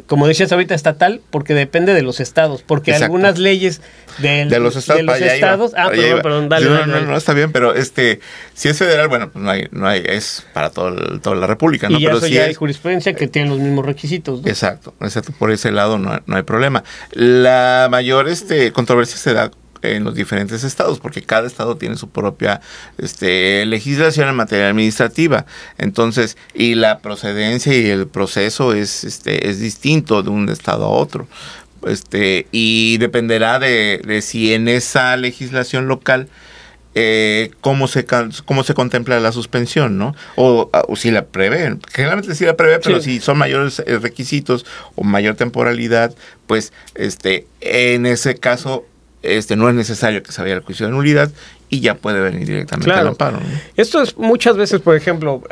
Speaker 2: como decías ahorita, estatal, porque depende de los estados. Porque
Speaker 1: Exacto.
Speaker 2: algunas leyes
Speaker 1: de los estados, para allá iba, para allá iba.
Speaker 2: perdón, dale,
Speaker 1: Sí,
Speaker 2: dale.
Speaker 1: no, está bien, pero si es federal, bueno, pues no hay, es para toda la República, ¿no?
Speaker 2: Y ya
Speaker 1: Pero
Speaker 2: eso
Speaker 1: si
Speaker 2: ya hay
Speaker 1: es,
Speaker 2: jurisprudencia que tiene los mismos requisitos, ¿no?
Speaker 1: exacto, por ese lado no hay problema. La mayor controversia se da en los diferentes estados, porque cada estado tiene su propia legislación en materia administrativa. Entonces, y la procedencia y el proceso es distinto de un estado a otro. Y dependerá de si en esa legislación local cómo se contempla la suspensión, ¿no? O si la prevé. Generalmente sí la prevé, pero
Speaker 2: Sí.
Speaker 1: si son mayores requisitos o mayor temporalidad, pues en ese caso no es necesario que se vaya al juicio de nulidad y ya puede venir directamente al amparo, ¿no?
Speaker 2: Esto es muchas veces, por ejemplo,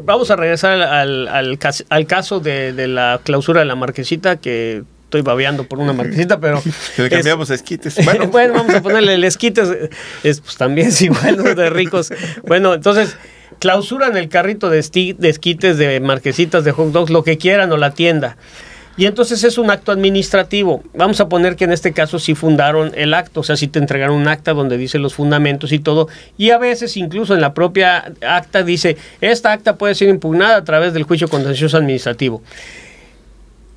Speaker 2: vamos a regresar al caso de la clausura de la Marquesita, que estoy babeando por una Marquesita, pero...
Speaker 1: Si le cambiamos a esquites.
Speaker 2: Bueno, vamos a ponerle el esquites, pues también es igual, ¿no? De ricos. Bueno, entonces, clausuran el carrito de esquites, de Marquesitas, de hot dogs, lo que quieran, o la tienda. Y entonces es un acto administrativo. Vamos a poner que en este caso sí fundaron el acto, o sea, sí te entregaron un acta donde dice los fundamentos y todo. Y a veces incluso en la propia acta dice, esta acta puede ser impugnada a través del juicio contencioso administrativo.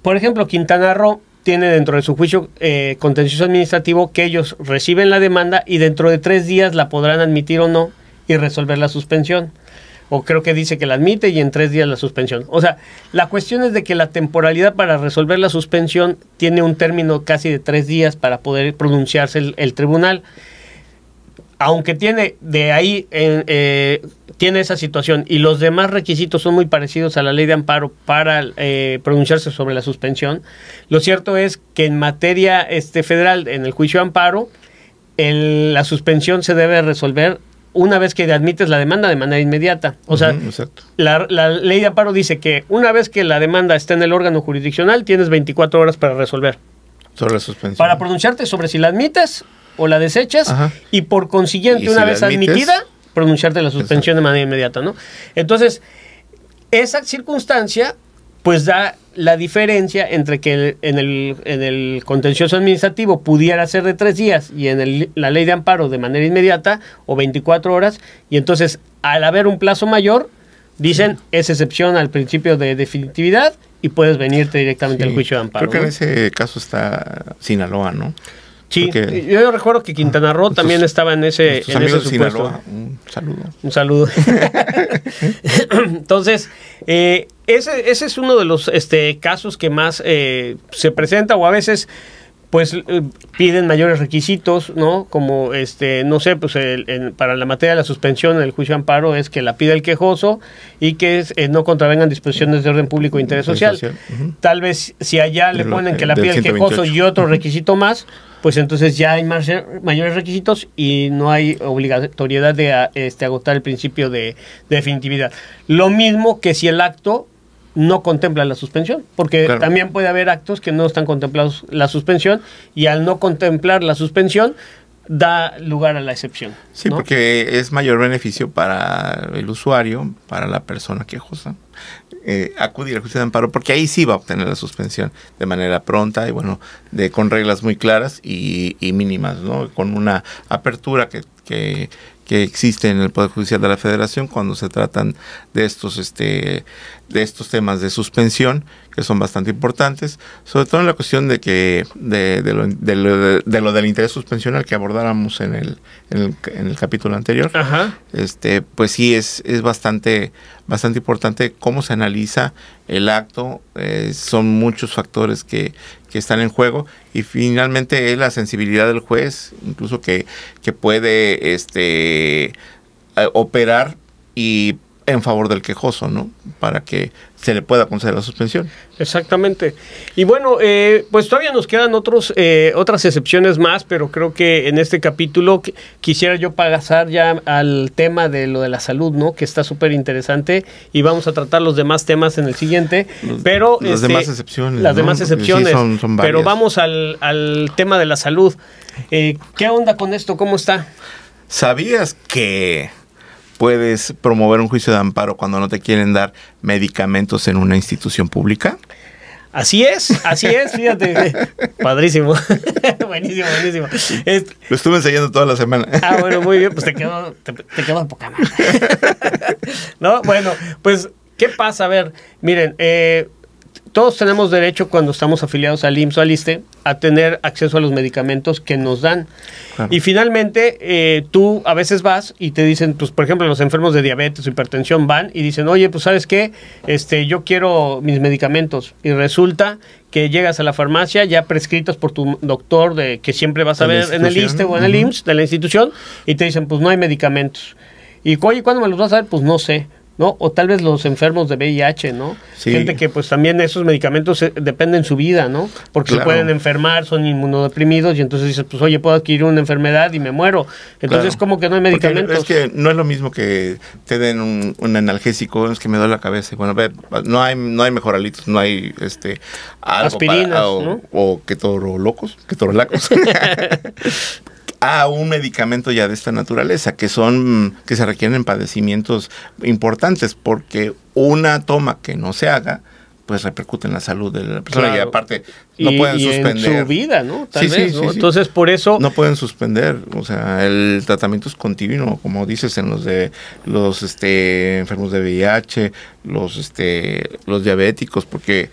Speaker 2: Por ejemplo, Quintana Roo tiene dentro de su juicio contencioso administrativo que ellos reciben la demanda y dentro de 3 días la podrán admitir o no y resolver la suspensión. O creo que dice que la admite y en 3 días la suspensión. O sea, la cuestión es de que la temporalidad para resolver la suspensión tiene un término casi de 3 días para poder pronunciarse el tribunal. Aunque tiene de ahí, tiene esa situación y los demás requisitos son muy parecidos a la ley de amparo para pronunciarse sobre la suspensión, lo cierto es que en materia federal, en el juicio de amparo, la suspensión se debe resolver una vez que admites la demanda de manera inmediata. O sea,
Speaker 1: exacto.
Speaker 2: La ley de amparo dice que una vez que la demanda está en el órgano jurisdiccional, tienes 24 horas para resolver.
Speaker 1: Sobre la suspensión.
Speaker 2: Para pronunciarte sobre si la admites o la desechas.
Speaker 1: Ajá.
Speaker 2: Y por consiguiente,
Speaker 1: Y
Speaker 2: una
Speaker 1: si
Speaker 2: vez
Speaker 1: la admites,
Speaker 2: admitida, pronunciarte la suspensión
Speaker 1: exacto.
Speaker 2: de manera inmediata, ¿no? Entonces, esa circunstancia pues da la diferencia entre que en el contencioso administrativo pudiera ser de 3 días y en la ley de amparo de manera inmediata o 24 horas, y entonces al haber un plazo mayor, dicen es excepción al principio de definitividad y puedes venirte directamente al juicio de amparo.
Speaker 1: Creo que
Speaker 2: ¿no?
Speaker 1: en ese caso está Sinaloa, ¿no?
Speaker 2: Sí,
Speaker 1: Porque
Speaker 2: yo recuerdo que Quintana Roo también estaba en ese
Speaker 1: amigos de
Speaker 2: supuesto.
Speaker 1: Sinaloa, un saludo.
Speaker 2: Un saludo. Entonces, ese es uno de los casos que más se presenta, o a veces pues piden mayores requisitos, ¿no? Como, no sé, pues para la materia de la suspensión en el juicio de amparo es que la pida el quejoso y que no contravengan disposiciones de orden público e interés social.
Speaker 1: Uh-huh.
Speaker 2: Tal vez si allá le ponen que la pida el quejoso y otro requisito más, pues entonces ya hay mayores requisitos y no hay obligatoriedad de agotar el principio de definitividad. Lo mismo que si el acto no contempla la suspensión, porque
Speaker 1: claro,
Speaker 2: también puede haber actos que no están contemplados la suspensión y al no contemplar la suspensión da lugar a la excepción.
Speaker 1: Sí,
Speaker 2: ¿no?
Speaker 1: porque es mayor beneficio para el usuario, para la persona quejosa, acudir al juicio de amparo, porque ahí sí va a obtener la suspensión de manera pronta y bueno, con reglas muy claras y mínimas, ¿no? Con una apertura que que existe en el Poder Judicial de la Federación cuando se tratan de estos temas de suspensión, que son bastante importantes, sobre todo en la cuestión de que de lo del interés suspensional que abordáramos en el capítulo anterior.
Speaker 2: Ajá.
Speaker 1: Pues sí es bastante importante cómo se analiza el acto. Son muchos factores que están en juego, y finalmente es la sensibilidad del juez, incluso que puede operar y en favor del quejoso, ¿no? Para que se le pueda conceder la suspensión.
Speaker 2: Exactamente. Y bueno, pues todavía nos quedan otras excepciones más, pero creo que en este capítulo quisiera yo pasar ya al tema de lo de la salud, ¿no? Que está súper interesante, y vamos a tratar los demás temas en el siguiente. Pero
Speaker 1: las demás excepciones.
Speaker 2: Las demás excepciones.
Speaker 1: Sí, son varias.
Speaker 2: Pero vamos al tema de la salud. ¿Qué onda con esto? ¿Cómo está?
Speaker 1: ¿Sabías que puedes promover un juicio de amparo cuando no te quieren dar medicamentos en una institución pública?
Speaker 2: Así es, fíjate. Padrísimo. Buenísimo.
Speaker 1: Lo estuve enseñando toda la semana.
Speaker 2: Bueno, muy bien, pues te quedó de poca madre. No, bueno, pues, ¿qué pasa? A ver, miren, todos tenemos derecho, cuando estamos afiliados al IMSS o al ISSSTE, a tener acceso a los medicamentos que nos dan. Claro. Y finalmente, tú a veces vas y te dicen, pues, por ejemplo, los enfermos de diabetes o hipertensión van y dicen, oye, pues, ¿sabes qué? Yo quiero mis medicamentos. Y resulta que llegas a la farmacia ya prescritos por tu doctor, que siempre vas a ver en el ISSSTE o en el IMSS de la institución, y te dicen, pues, no hay medicamentos. Y, oye, ¿cuándo me los vas a dar? Pues, no sé, ¿no? O tal vez los enfermos de VIH, ¿no? Sí. Gente que pues también esos medicamentos dependen su vida, ¿no? Porque claro, se pueden enfermar, son inmunodeprimidos, y entonces dices, pues oye, puedo adquirir una enfermedad y me muero. Entonces, claro, ¿cómo que no hay medicamentos?
Speaker 1: Porque es que no es lo mismo que te den un analgésico, es que me duele la cabeza. Bueno, no hay mejoralitos, no hay algo
Speaker 2: aspirinas, ¿no?
Speaker 1: O ketorolacos. A un medicamento ya de esta naturaleza, que se requieren en padecimientos importantes, porque una toma que no se haga, pues repercute en la salud de la persona, claro, y aparte no pueden suspender.
Speaker 2: En su vida, ¿no? Tal vez, ¿no? Sí. Entonces, por eso
Speaker 1: no pueden suspender, o sea, el tratamiento es continuo, como dices, en los enfermos de VIH, los diabéticos, porque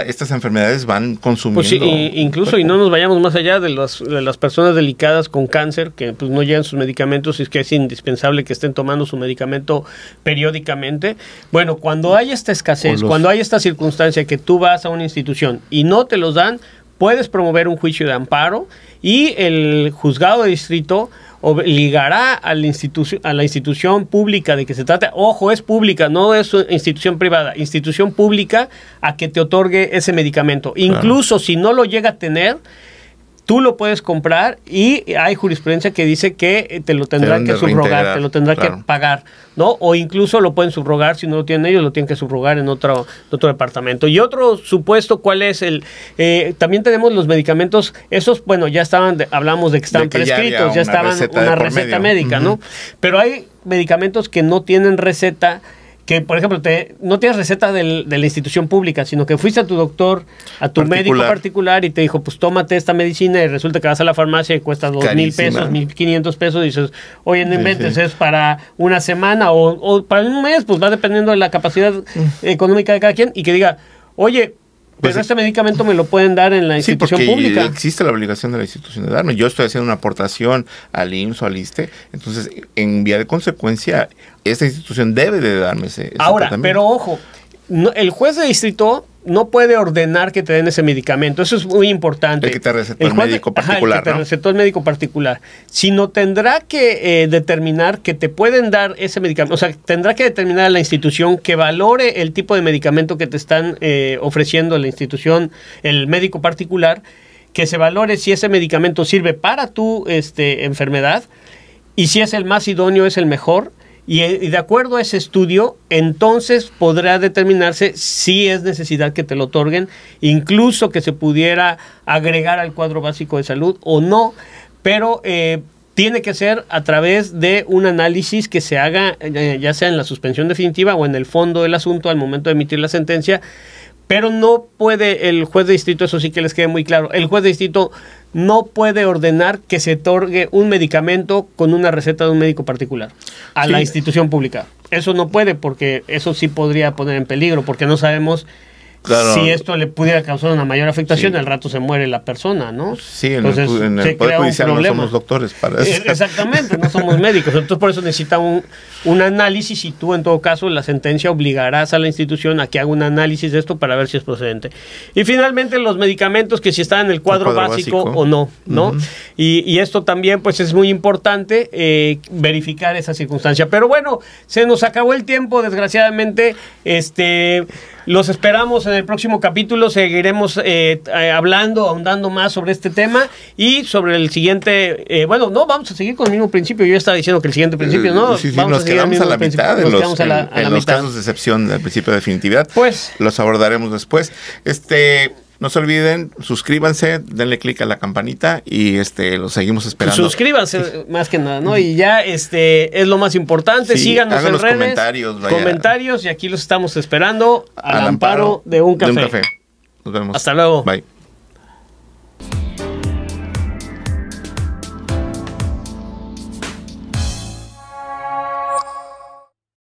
Speaker 1: estas enfermedades van consumiendo.
Speaker 2: Pues sí, incluso, y no nos vayamos más allá de las personas delicadas con cáncer, que pues no llegan sus medicamentos, y es que es indispensable que estén tomando su medicamento periódicamente. Bueno, cuando hay esta escasez, cuando hay esta circunstancia que tú vas a una institución y no te los dan, puedes promover un juicio de amparo, y el juzgado de distrito obligará a la institución pública de que se trata, ojo, es pública, no es institución privada, institución pública, a que te otorgue ese medicamento. Claro. Incluso si no lo llega a tener, tú lo puedes comprar, y hay jurisprudencia que dice que te lo tendrán que subrogar, te lo tendrán, claro, que pagar, ¿no? O incluso lo pueden subrogar, si no lo tienen ellos, lo tienen que subrogar en otro departamento. Y otro supuesto, ¿cuál es también tenemos los medicamentos, esos, bueno, ya hablamos de que están prescritos, ya estaban una receta médica, ¿no? Pero hay medicamentos que no tienen receta, que, por ejemplo, no tienes receta de la institución pública, sino que fuiste a tu doctor, a tu médico particular, y te dijo, pues tómate esta medicina, y resulta que vas a la farmacia y cuesta 2,000 pesos, 1,500 pesos, y dices, oye, no inventes, es para una semana o para un mes, pues va dependiendo de la capacidad económica de cada quien, y que diga, oye, pero pues este medicamento me lo pueden dar en la institución pública.
Speaker 1: Existe la obligación de la institución de darme. Yo estoy haciendo una aportación al IMSS o al ISSSTE, entonces, en vía de consecuencia, esta institución debe de darme ese
Speaker 2: Ahora,
Speaker 1: tratamiento.
Speaker 2: Pero ojo, el juez de distrito no puede ordenar que te den ese medicamento. Eso es muy importante.
Speaker 1: El que te recetó el médico particular,
Speaker 2: el que te recetó el médico particular. Sino tendrá que determinar que te pueden dar ese medicamento. O sea, tendrá que determinar la institución que valore el tipo de medicamento que te están ofreciendo la institución, el médico particular, que se valore si ese medicamento sirve para tu enfermedad, y si es el más idóneo, es el mejor. Y de acuerdo a ese estudio, entonces podrá determinarse si es necesidad que te lo otorguen, incluso que se pudiera agregar al cuadro básico de salud o no, pero tiene que ser a través de un análisis que se haga, ya sea en la suspensión definitiva o en el fondo del asunto al momento de emitir la sentencia, Pero no puede el juez de distrito, eso sí que les quede muy claro, el juez de distrito no puede ordenar que se otorgue un medicamento con una receta de un médico particular a la institución pública. Eso no puede, porque eso sí podría poner en peligro, porque no sabemos si esto le pudiera causar una mayor afectación, al rato se muere la persona, ¿no?
Speaker 1: Sí, entonces, en el Poder Judicial no somos doctores para eso.
Speaker 2: Exactamente, no somos médicos. Entonces por eso necesita un análisis, y tú en todo caso la sentencia obligarás a la institución a que haga un análisis de esto para ver si es procedente. Y finalmente los medicamentos, que si están en el cuadro básico o no, ¿no? Y esto también pues es muy importante verificar esa circunstancia. Pero bueno, se nos acabó el tiempo, desgraciadamente. Los esperamos en el próximo capítulo. Seguiremos hablando, ahondando más sobre este tema y sobre el siguiente. Vamos a seguir con el mismo principio. Yo estaba diciendo que el siguiente principio, ¿no?
Speaker 1: Sí, nos quedamos a la mitad en los casos de excepción del principio de definitividad.
Speaker 2: Pues
Speaker 1: los abordaremos después. No se olviden, suscríbanse, denle clic a la campanita y los seguimos esperando.
Speaker 2: Suscríbanse más que nada, ¿no? Y ya es lo más importante. Síganos en redes. Comentarios, y aquí los estamos esperando al amparo de un café.
Speaker 1: Nos vemos.
Speaker 2: Hasta luego.
Speaker 1: Bye.